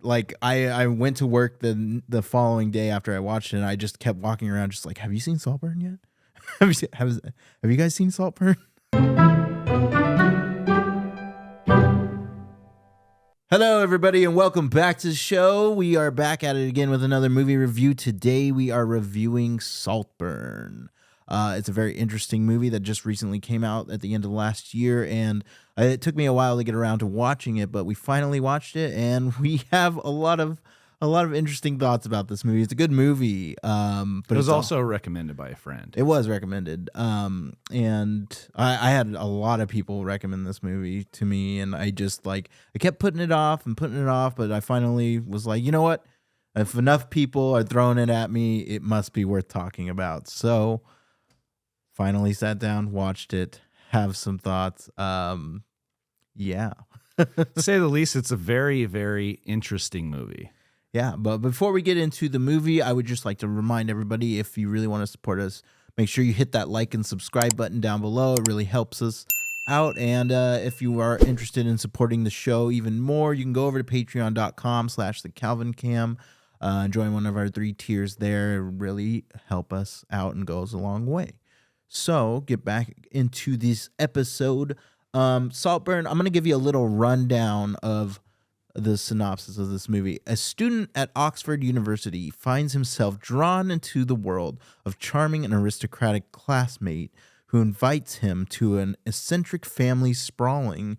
like I went to work the following day after I watched it, and I just kept walking around just like, have you seen Saltburn yet? Have you guys seen Saltburn? Hello, everybody, and welcome back to the show. We are back at it again with another movie review. Today, we are reviewing Saltburn. It's a very interesting movie that just recently came out at the end of last year, and it took me a while to get around to watching it, but we finally watched it, and we have a lot of interesting thoughts about this movie. It's a good movie, but it was also recommended by a friend. It was recommended, and I had a lot of people recommend this movie to me, and I kept putting it off, but I finally was like, you know what? If enough people are throwing it at me, it must be worth talking about. So finally sat down, watched it, have some thoughts. Yeah. To say the least, it's a very, very interesting movie. Yeah, but before we get into the movie, I would just like to remind everybody, if you really want to support us, make sure you hit that like and subscribe button down below. It really helps us out. And if you are interested in supporting the show even more, you can go over to patreon.com/thecalvincam and join one of our 3 tiers there. It really help us out and goes a long way. So get back into this episode. Saltburn, I'm going to give you a little rundown of the synopsis of this movie. A student at Oxford University finds himself drawn into the world of charming and aristocratic classmate who invites him to an eccentric family sprawling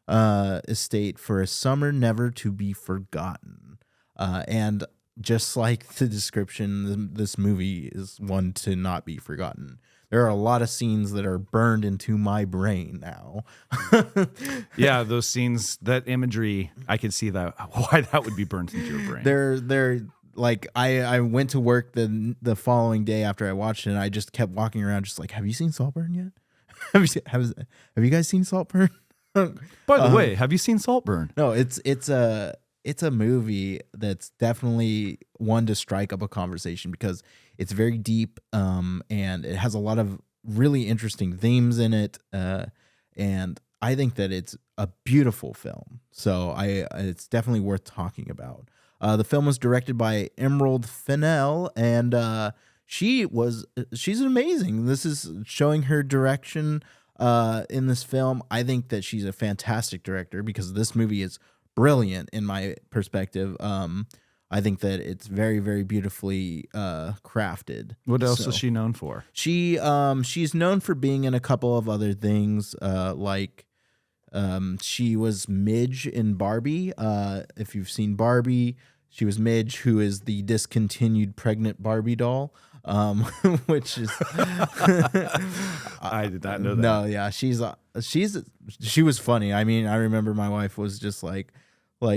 estate for a summer never to be forgotten. And just like the description, this movie is one to not be forgotten. There are a lot of scenes that are burned into my brain now. Yeah, those scenes, that imagery, I could see that why that would be burnt into your brain. They're like I went to work the following day after I watched it, and I just kept walking around just like, have you seen Saltburn yet? Have you guys seen Saltburn? By the way, have you seen Saltburn? No, it's a movie that's definitely one to strike up a conversation because it's very deep, and it has a lot of really interesting themes in it, and I think that it's a beautiful film. So it's definitely worth talking about. The film was directed by Emerald Fennell, and she's amazing. This is showing her direction in this film. I think that she's a fantastic director because this movie is brilliant in my perspective. I think that it's very, very beautifully crafted. What else is she known for? She's known for being in a couple of other things, like she was Midge in Barbie. If you've seen Barbie, she was Midge, who is the discontinued pregnant Barbie doll. Which is I did not know that. No, yeah, she was funny. I mean, I remember my wife was just like,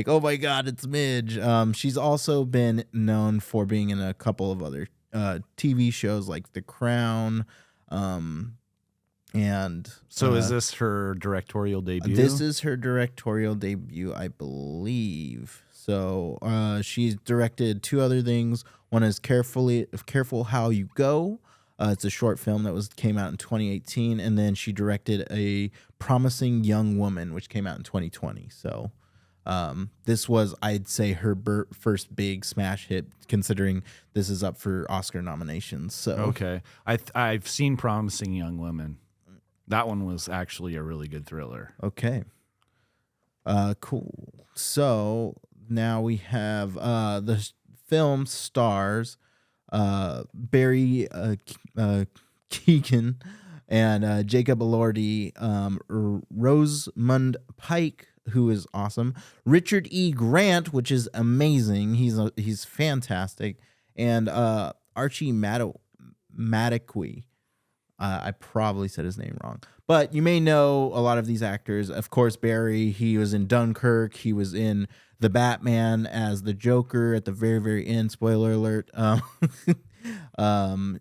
oh my God, it's Midge. She's also been known for being in a couple of other TV shows like The Crown. And so is this her directorial debut? This is her directorial debut, I believe. So she's directed 2 other things. One is Careful How You Go. It's a short film that came out in 2018, and then she directed A Promising Young Woman, which came out in 2020. So this was, I'd say, her first big smash hit, considering this is up for Oscar nominations. So okay, I've seen Promising Young Woman. That one was actually a really good thriller. Okay, cool. So now we have the film stars Barry Keoghan and Jacob Elordi, Rosamund Pike, who is awesome, Richard E. Grant, which is amazing. He's fantastic, and Archie Madekwe. I probably said his name wrong, but you may know a lot of these actors. Of course, Barry, he was in Dunkirk. He was in The Batman as the Joker at the very, very end. Spoiler alert.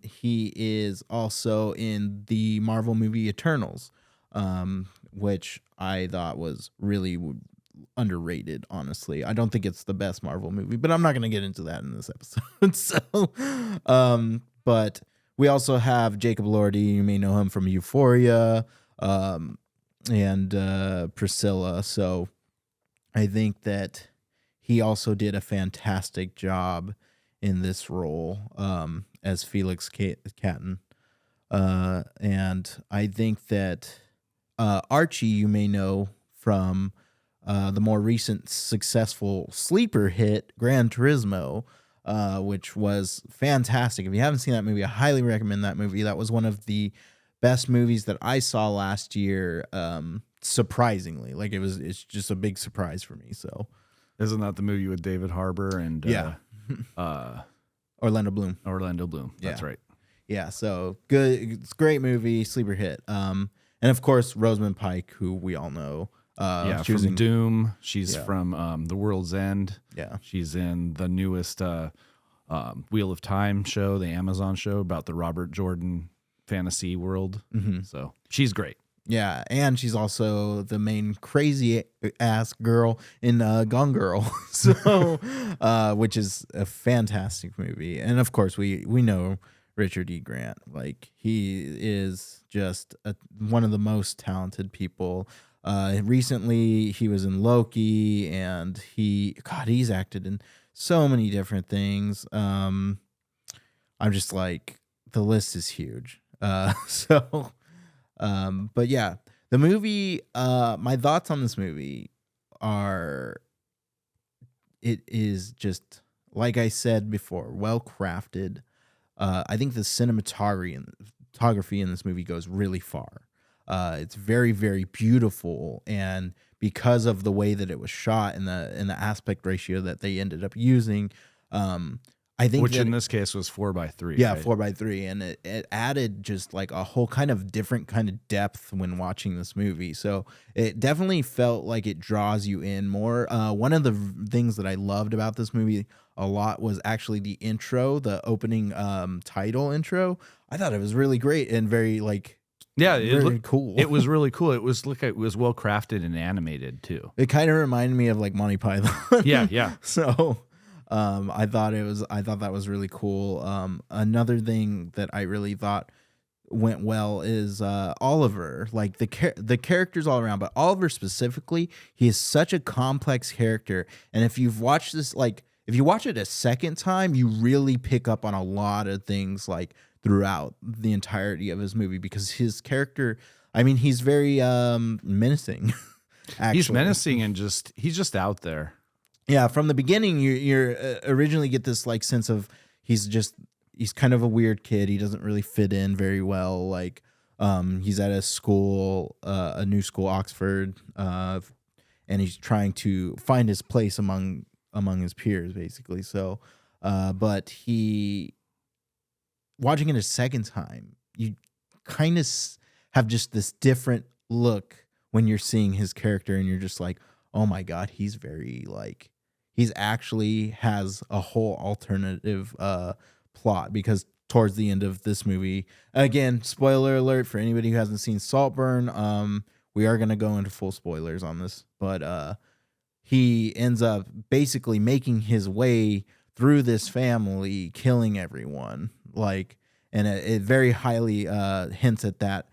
He is also in the Marvel movie Eternals, which I thought was really underrated, honestly. I don't think it's the best Marvel movie, but I'm not going to get into that in this episode. But we also have Jacob Elordi. You may know him from Euphoria, and Priscilla. So I think that he also did a fantastic job in this role as Felix Catton. And I think that Archie, you may know from the more recent successful sleeper hit, Gran Turismo, which was fantastic. If you haven't seen that movie, I highly recommend that movie. That was one of the best movies that I saw last year. Surprisingly, like it's just a big surprise for me. So, isn't that the movie with David Harbour and Orlando Bloom? Orlando Bloom. That's right. Yeah. So good. It's a great movie, sleeper hit. And of course, Rosamund Pike, who we all know. From Doom. She's from The World's End. Yeah. She's in the newest Wheel of Time show, the Amazon show about the Robert Jordan fantasy world. So she's great. Yeah, and she's also the main crazy ass girl in Gone Girl, so which is a fantastic movie. And of course, we know Richard E. Grant. Like, he is just one of the most talented people. Recently, he was in Loki, and he's acted in so many different things. I'm just like, the list is huge. But yeah, the movie, my thoughts on this movie are, it is just, like I said before, well crafted. I think the cinematography in this movie goes really far. It's very, very beautiful, and because of the way that it was shot and the aspect ratio that they ended up using, I think, which in this case was 4:3. Yeah, right? 4:3, and it added just like a whole kind of different kind of depth when watching this movie. So it definitely felt like it draws you in more. One of the things that I loved about this movie a lot was actually the intro, the opening title intro. I thought it was really great and very like. Yeah, really cool. It was really cool. It was well crafted and animated too. It kind of reminded me of like Monty Python. Yeah. So I thought that was really cool. Another thing that I really thought went well is Oliver. Like the characters all around, but Oliver specifically, he is such a complex character. And if you've watched this, like if you watch it a second time, you really pick up on a lot of things like throughout the entirety of his movie, because his character, I mean, he's very menacing. Actually. He's menacing and he's just out there. Yeah, from the beginning, you originally get this like sense of he's kind of a weird kid. He doesn't really fit in very well. Like, he's at a school, a new school, Oxford, and he's trying to find his place among his peers, basically. So, but watching it a second time, you kind of have just this different look when you're seeing his character, and you're just like, oh my God, he's very like. He's actually has a whole alternative plot, because towards the end of this movie, again, spoiler alert for anybody who hasn't seen Saltburn, we are going to go into full spoilers on this, but he ends up basically making his way through this family, killing everyone, like, and it very highly hints at that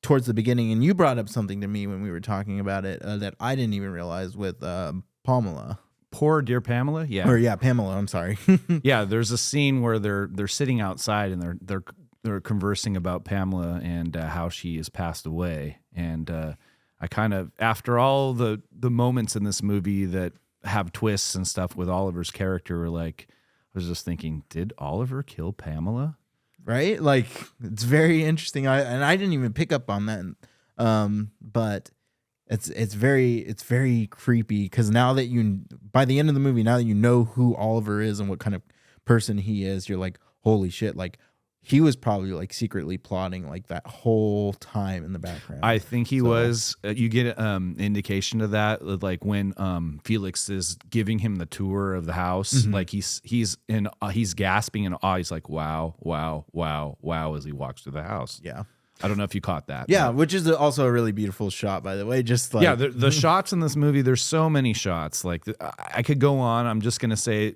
towards the beginning. And you brought up something to me when we were talking about it that I didn't even realize with Pamela. Poor dear Pamela. Yeah. Or yeah, Pamela. I'm sorry. Yeah, there's a scene where they're sitting outside and they're conversing about Pamela and how she has passed away. And I kind of, after all the moments in this movie that have twists and stuff with Oliver's character, like, I was just thinking, did Oliver kill Pamela? Right? Like, it's very interesting. I didn't even pick up on that. But it's very creepy, because now that by the end of the movie, now that you know who Oliver is and what kind of person he is, you're like, holy shit, like he was probably like secretly plotting like that whole time in the background. I think he was. You get indication of that, like when Felix is giving him the tour of the house, like he's gasping in awe. He's like, wow, wow, wow, wow, as he walks through the house. Yeah. I don't know if you caught that. Yeah, which is also a really beautiful shot, by the way. Just like, yeah, the shots in this movie, there's so many shots. Like, I could go on. I'm just gonna say,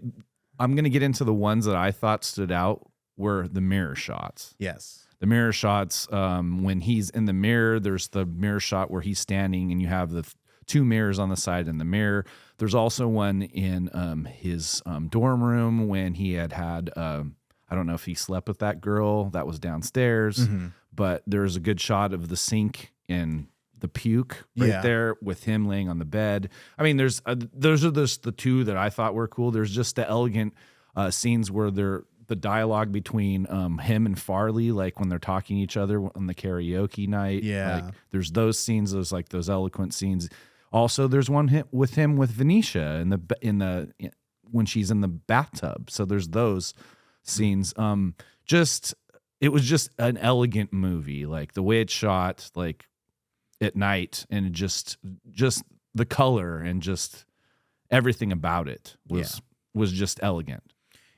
I'm gonna get into the ones that I thought stood out were the mirror shots. Yes, the mirror shots. When he's in the mirror, there's the mirror shot where he's standing, and you have the two mirrors on the side in the mirror. There's also one in his dorm room when he had I don't know if he slept with that girl that was downstairs, but there's a good shot of the sink and the puke right there with him laying on the bed. I mean, those are just the two that I thought were cool. There's just the elegant scenes where the dialogue between him and Farley, like when they're talking to each other on the karaoke night. Yeah. Like, there's those scenes, those eloquent scenes. Also, there's one with him with Venetia when she's in the bathtub. So there's those scenes. It was just an elegant movie, like the way it's shot, like at night, and just the color and just everything about it was just elegant.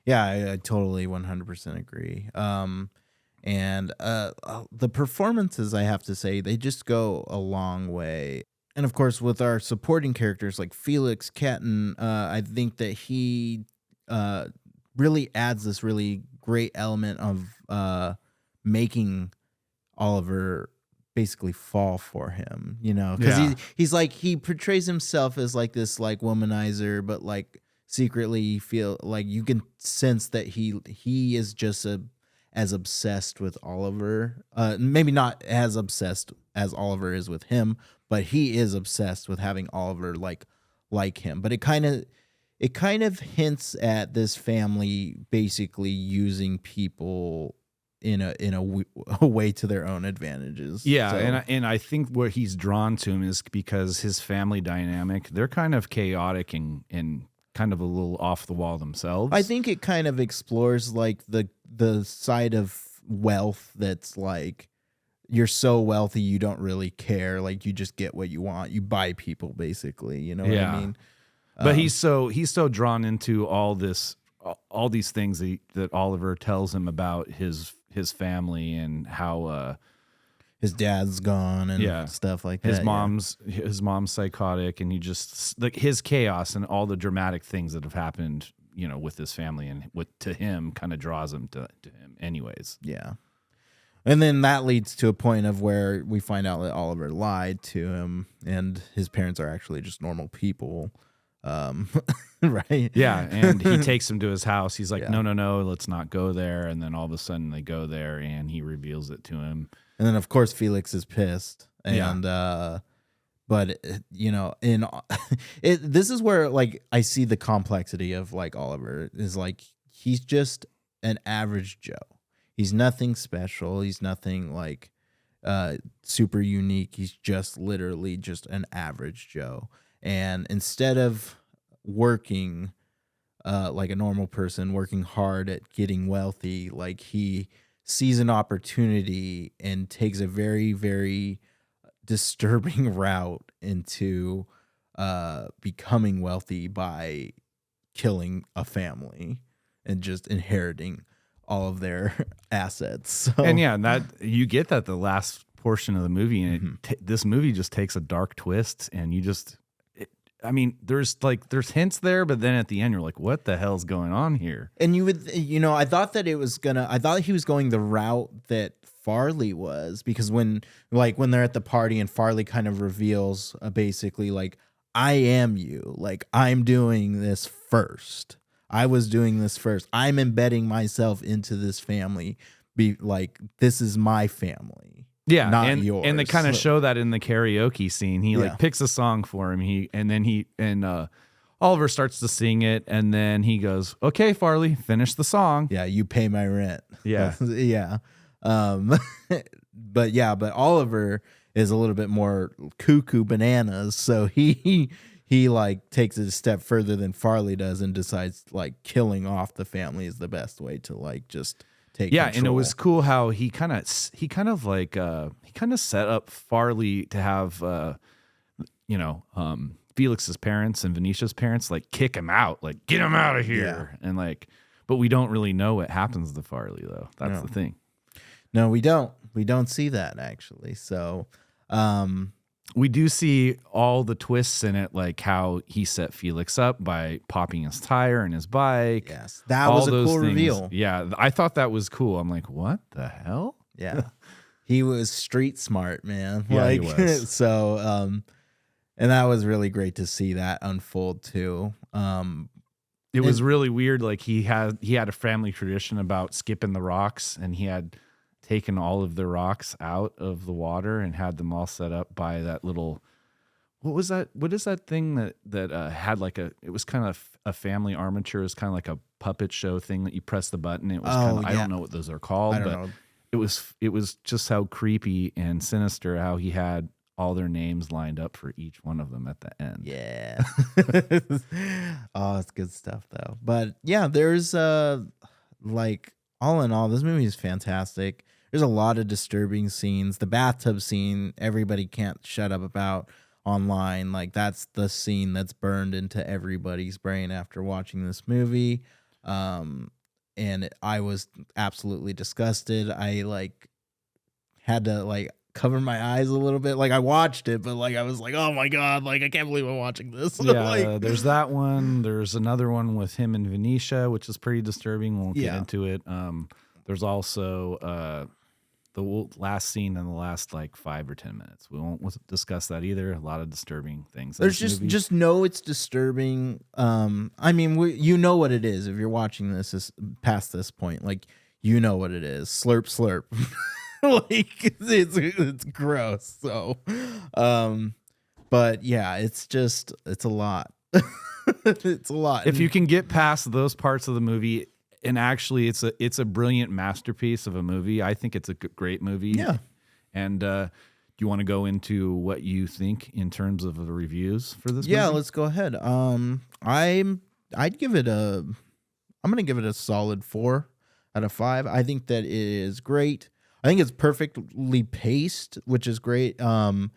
Yeah, I totally 100% agree. And the performances, I have to say, they just go a long way. And of course, with our supporting characters like Felix Catton, I think that he really adds this really great element of making Oliver basically fall for him, because he's like, he portrays himself as like this like womanizer, but like secretly you feel like you can sense that he is just as obsessed with Oliver, maybe not as obsessed as Oliver is with him, but he is obsessed with having Oliver like him. But it kind of hints at this family basically using people in a way to their own advantages. Yeah, so. and I think what he's drawn to him is because his family dynamic, they're kind of chaotic and kind of a little off the wall themselves. I think it kind of explores like the side of wealth that's like, you're so wealthy you don't really care, like you just get what you want, you buy people basically, you know what I mean? But he's so drawn into all these things that Oliver tells him about his family and how his dad's gone and stuff like that. His mom's psychotic, and he just like his chaos and all the dramatic things that have happened, with his family and to him kind of draws him to him anyways. Yeah. And then that leads to a point of where we find out that Oliver lied to him and his parents are actually just normal people. Right? Yeah, and he takes him to his house. He's like, no, let's not go there. And then all of a sudden they go there and he reveals it to him. And then of course Felix is pissed. And but this is where like I see the complexity of like Oliver is like he's just an average Joe. He's nothing special. He's nothing like super unique. He's just literally just an average Joe. And instead of working like a normal person, working hard at getting wealthy, like he sees an opportunity and takes a very, very disturbing route into becoming wealthy by killing a family and just inheriting all of their assets. So. And that you get that the last portion of the movie, and this movie just takes a dark twist, and you just, there's hints there, but then at the end you're like, what the hell's going on here? And I thought that I thought he was going the route that Farley was, because when they're at the party and Farley kind of reveals basically like, I am you, like I'm doing this first. I was doing this first. I'm embedding myself into this family. Be like, this is my family. Yeah, not yours. And they kind of show that in the karaoke scene. He like picks a song for him. And Oliver starts to sing it, and then he goes, "Okay, Farley, finish the song." Yeah, you pay my rent. Yeah, yeah. But Oliver is a little bit more cuckoo bananas, so he like takes it a step further than Farley does and decides like killing off the family is the best way to like just take control. And it was cool how he kind of set up Farley to have Felix's parents and Venetia's parents like kick him out, like get him out of here. And like, but we don't really know what happens to Farley though. That's the thing. No, we don't see that actually. So we do see all the twists in it, like how he set Felix up by popping his tire and his bike. Yes, that was a cool reveal. Yeah, I thought that was cool. I'm like, what the hell? Yeah, he was street smart, man. Yeah, he was. So, And that was really great to see that unfold too. It was really weird. Like he had a family tradition about skipping the rocks, and he had taken all of the rocks out of the water and had them all set up by that little. What was that? What is that thing that had like a? It was kind of a family armature. It was kind of like a puppet show thing that you press the button. It was kind of, I don't know what those are called, but know. it was just how creepy and sinister how he had all their names lined up for each one of them at the end. Yeah. Oh, it's good stuff though. But yeah, there's like all in all, this movie is fantastic. There's a lot of disturbing scenes. The bathtub scene, everybody can't shut up about online. Like that's the scene that's burned into everybody's brain after watching this movie. And I was absolutely disgusted. I like had to like cover my eyes a little bit. Like I watched it, but like I was like, oh my God, like I can't believe I'm watching this. Yeah, like, there's that one. There's another one with him and Venetia, which is pretty disturbing. Won't get into it. There's also the last scene in the last like 5 or 10 minutes. We won't discuss that either. A lot of disturbing things. There's just know it's disturbing. I mean, you know what it is if you're watching this is past this point. Like you know what it is. Slurp, slurp. Like it's gross. So, but yeah, it's a lot. It's a lot. If you can get past those parts of the movie, and actually it's a brilliant masterpiece of a movie. I think it's a great movie. Yeah. And do you want to go into what you think in terms of the reviews for this movie? Yeah, let's go ahead. I'm gonna give it a solid 4 out of 5. I think that it is great. I think it's perfectly paced, which is great. Again,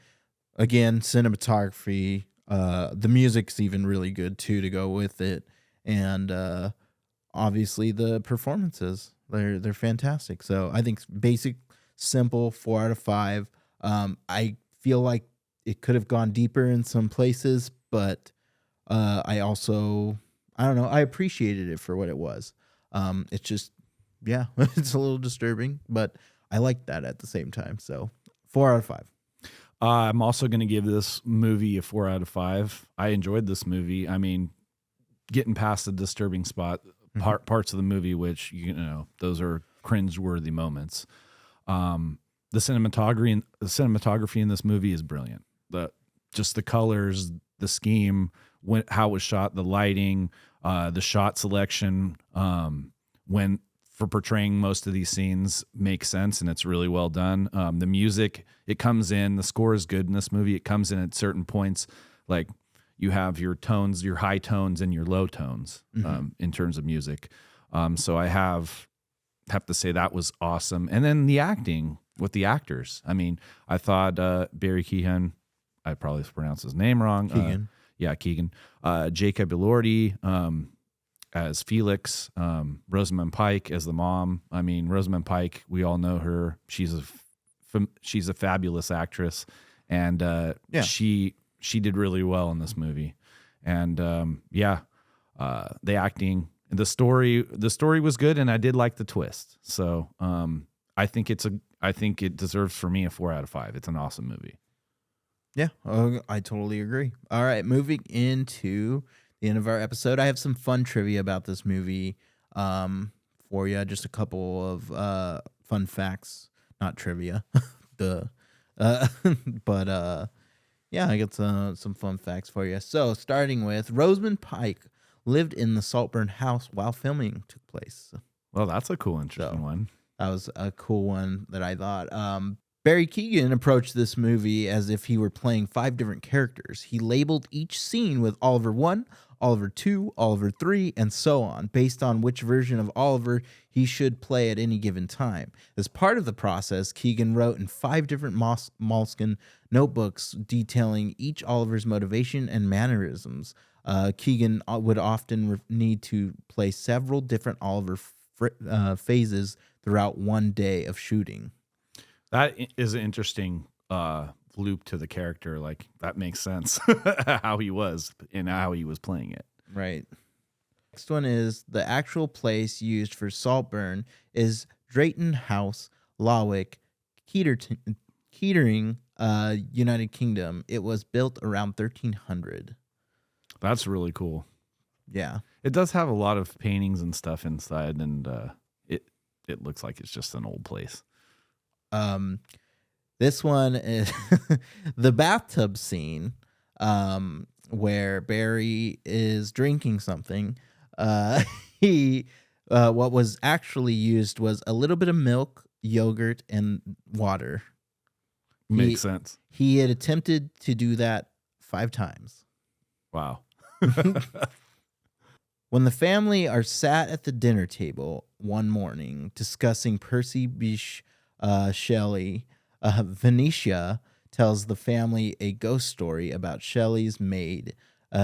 cinematography, the music's even really good too to go with it, and obviously the performances they're fantastic. So I think basic, simple 4 out of 5. I feel like it could have gone deeper in some places, but I don't know. I appreciated it for what it was. It's just yeah, it's a little disturbing, but I like that at the same time. So 4 out of 5. I'm also going to give this movie a 4 out of 5. I enjoyed this movie. I mean, getting past the disturbing parts of the movie, which, you know, those are cringe-worthy moments. The cinematography in this movie is brilliant. Just the colors, the scheme, how it was shot, the lighting, the shot selection, for portraying most of these scenes makes sense, and it's really well done. The music, it comes in, the score is good in this movie. It comes in at certain points, like you have your tones, your high tones and your low tones in terms of music. So I have to say that was awesome. And then the acting with the actors. I mean, I thought Barry Keoghan, I probably pronounced his name wrong. Keegan. Keegan. Jacob Elordi, as Felix, Rosamund Pike as the mom. I mean, Rosamund Pike, we all know her. She's a fabulous actress, and she did really well in this movie. And the acting, the story was good, and I did like the twist. So I think it deserves for me a 4 out of 5. It's an awesome movie. Yeah, I totally agree. All right, moving into the end of our episode, I have some fun trivia about this movie for you. Just a couple of fun facts, not trivia. But yeah, I got some fun facts for you. So starting with Rosamund Pike lived in the Saltburn house while filming took place. Well, that's a cool, interesting one. That was a cool one that I thought. Barry Keoghan approached this movie as if he were playing 5 different characters. He labeled each scene with Oliver 1, Oliver 2, Oliver 3, and so on, based on which version of Oliver he should play at any given time. As part of the process, Keoghan wrote in 5 different moleskin notebooks detailing each Oliver's motivation and mannerisms. Keoghan would often need to play several different Oliver phases throughout one day of shooting. That is an interesting loop to the character. Like, that makes sense how he was and how he was playing it. Right. Next one is the actual place used for Saltburn is Drayton House, Lawick, Kettering, United Kingdom. It was built around 1300. That's really cool. Yeah. It does have a lot of paintings and stuff inside, and it looks like it's just an old place. This one is the bathtub scene, where Barry is drinking something. What was actually used was a little bit of milk, yogurt, and water. Makes sense. He had attempted to do that 5 times. Wow. When the family are sat at the dinner table one morning discussing Percy Bysshe Shelley, Venetia tells the family a ghost story about Shelley's maid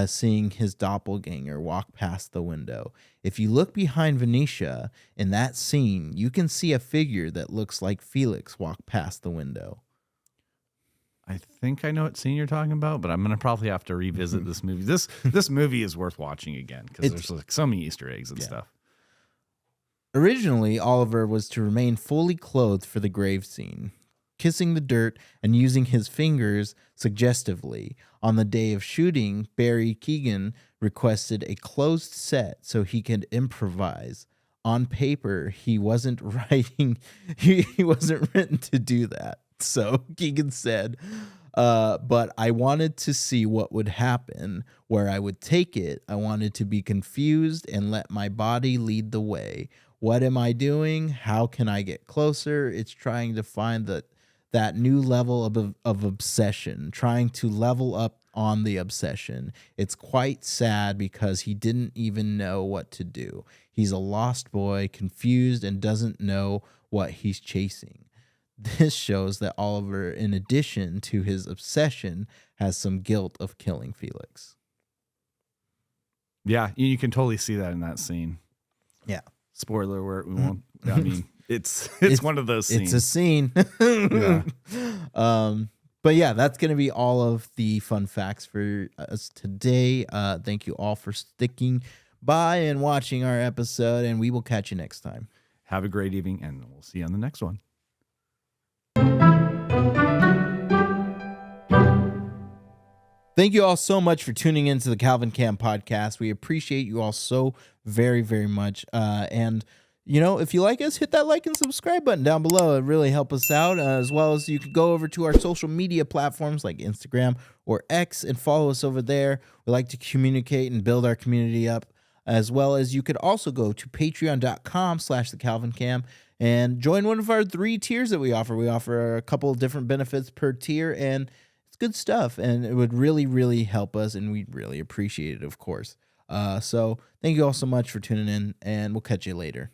seeing his doppelganger walk past the window. If you look behind Venetia in that scene, you can see a figure that looks like Felix walk past the window. I think I know what scene you're talking about, but I'm gonna probably have to revisit this movie. This movie is worth watching again because there's like so many Easter eggs and stuff. Originally, Oliver was to remain fully clothed for the grave scene, kissing the dirt and using his fingers suggestively. On the day of shooting, Barry Keoghan requested a closed set so he could improvise. On paper, he wasn't writing. He wasn't written to do that. So Keoghan said, but I wanted to see what would happen, where I would take it. I wanted to be confused and let my body lead the way. What am I doing? How can I get closer? It's trying to find that new level of obsession, trying to level up on the obsession. It's quite sad because he didn't even know what to do. He's a lost boy, confused, and doesn't know what he's chasing. This shows that Oliver, in addition to his obsession, has some guilt of killing Felix. Yeah, you can totally see that in that scene. Yeah. Spoiler alert, we won't. I mean, it's one of those scenes. It's a scene. Yeah. But yeah, that's going to be all of the fun facts for us today. Thank you all for sticking by and watching our episode, and we will catch you next time. Have a great evening, and we'll see you on the next one. Thank you all so much for tuning into the Calvin Cam podcast. We appreciate you all so very, very much. And, you know, if you like us, hit that like and subscribe button down below. It really helps us out, as well as you can go over to our social media platforms like Instagram or X and follow us over there. We like to communicate and build our community up, as well as you could also go to patreon.com/thecalvincam and join one of our 3 tiers that we offer. We offer a couple of different benefits per tier, and it's good stuff, and it would really, really help us, and we'd really appreciate it, of course. So thank you all so much for tuning in, and we'll catch you later.